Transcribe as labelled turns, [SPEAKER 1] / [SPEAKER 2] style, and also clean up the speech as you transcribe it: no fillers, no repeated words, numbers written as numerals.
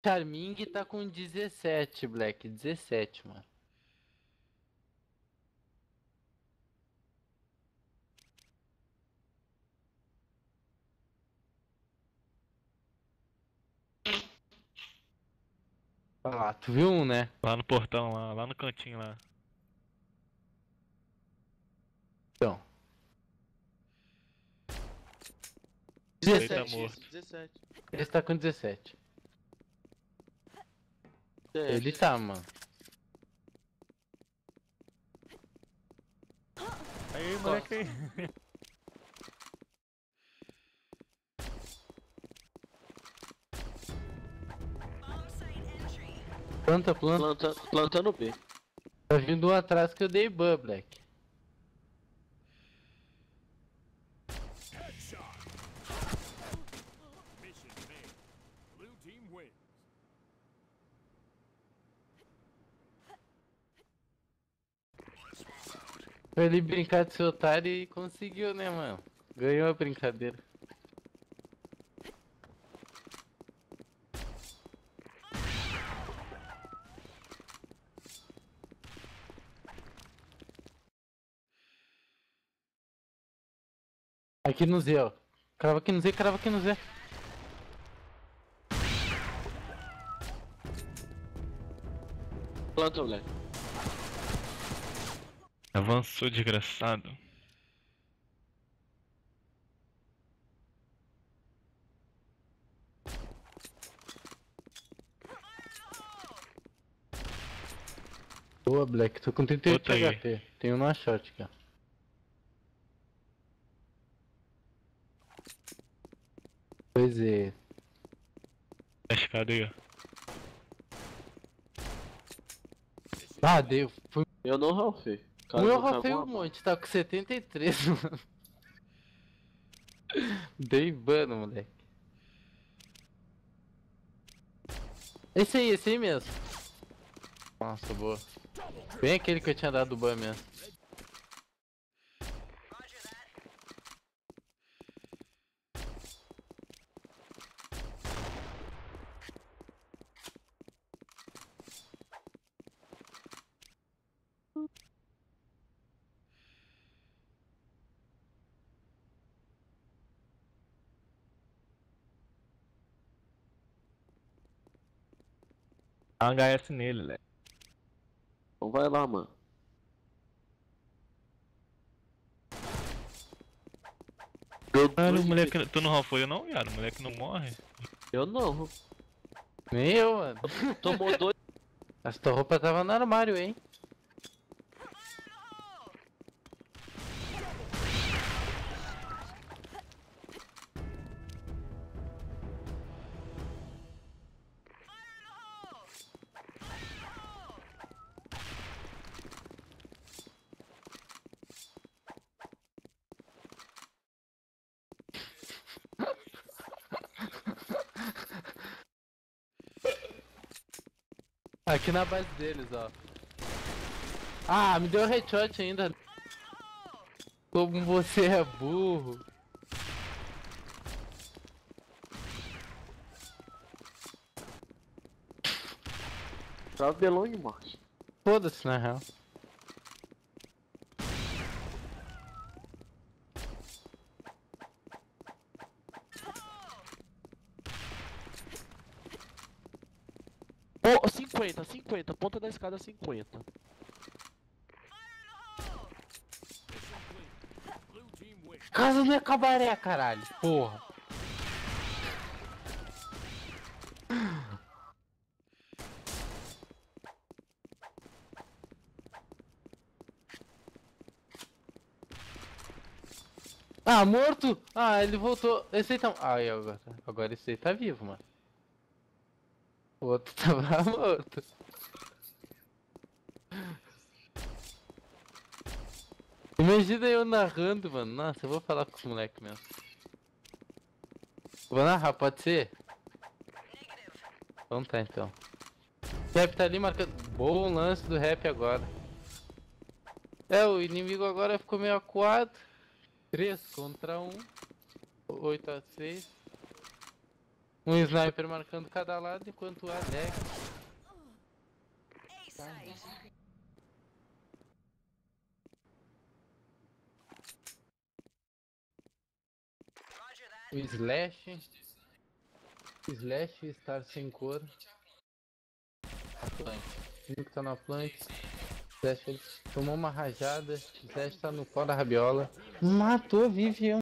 [SPEAKER 1] Charming tá com 17, Black. 17, mano. Olha lá, tu viu um, né?
[SPEAKER 2] Lá no portão, lá no cantinho lá.
[SPEAKER 1] Então.
[SPEAKER 2] Ele tá
[SPEAKER 3] 17 isso,
[SPEAKER 2] morto.
[SPEAKER 3] 17.
[SPEAKER 1] Esse tá com 17. Ele
[SPEAKER 3] TF.
[SPEAKER 1] tá, mano.
[SPEAKER 2] Aí, moleque aí.
[SPEAKER 1] Planta, planta.
[SPEAKER 3] Plantando B.
[SPEAKER 1] Tá vindo um atrás que eu dei ban, Black.
[SPEAKER 4] Mission failed. Blue team wins.
[SPEAKER 1] Foi ele brincar de ser otário e conseguiu, né, mano? Ganhou a brincadeira. Aqui no Z, ó. Crava aqui no Z, crava aqui no Z.
[SPEAKER 3] Planta, moleque.
[SPEAKER 2] Avançou, desgraçado.
[SPEAKER 1] Boa, Black. Tô com 38
[SPEAKER 2] Outra aí.
[SPEAKER 1] HP. Tem um na shot aqui, ó. Pois é.
[SPEAKER 2] A escada aí, ó.
[SPEAKER 1] Ah, deu. Fui.
[SPEAKER 3] Eu não ralfei.
[SPEAKER 1] O meu rafei um monte, tá com 73, mano. Dei ban, moleque. Esse aí mesmo. Nossa, boa. Bem aquele que eu tinha dado ban mesmo.
[SPEAKER 2] Dá um HS nele, Léo.
[SPEAKER 3] Então vai lá, mano.
[SPEAKER 2] Mano, o moleque. Tu não ralfou eu não, viado? O moleque não morre.
[SPEAKER 3] Eu não.
[SPEAKER 1] Nem eu, mano.
[SPEAKER 3] Tomou dois.
[SPEAKER 1] Essa tua roupa tava no armário, hein? Aqui na base deles, ó. Ah, me deu headshot ainda. Como você é burro.
[SPEAKER 3] Travelou em marcha.
[SPEAKER 1] Foda-se, na real.
[SPEAKER 3] Oh, 50, 50. Ponta da escada 50.
[SPEAKER 4] Mission clear. Blue team wins.
[SPEAKER 1] Casa não é cabaré, caralho. Porra. Ah, morto? Ah, ele voltou. Esse aí tá. Ai, agora esse aí tá vivo, mano. O outro tava morto. Imagina eu narrando, mano. Nossa, eu vou falar com os moleques mesmo. Vou narrar, pode ser? Então tá, então. O rap tá ali marcando. Bom lance do rap agora. É, o inimigo agora ficou meio acuado. 3 contra 1. 8 a 6. Um sniper marcando cada lado enquanto o Alex. O Slash. Slash estar sem cor. A plant. O que tá na plant. Slash ele tomou uma rajada. Slash tá no pau da rabiola. Matou Vivian.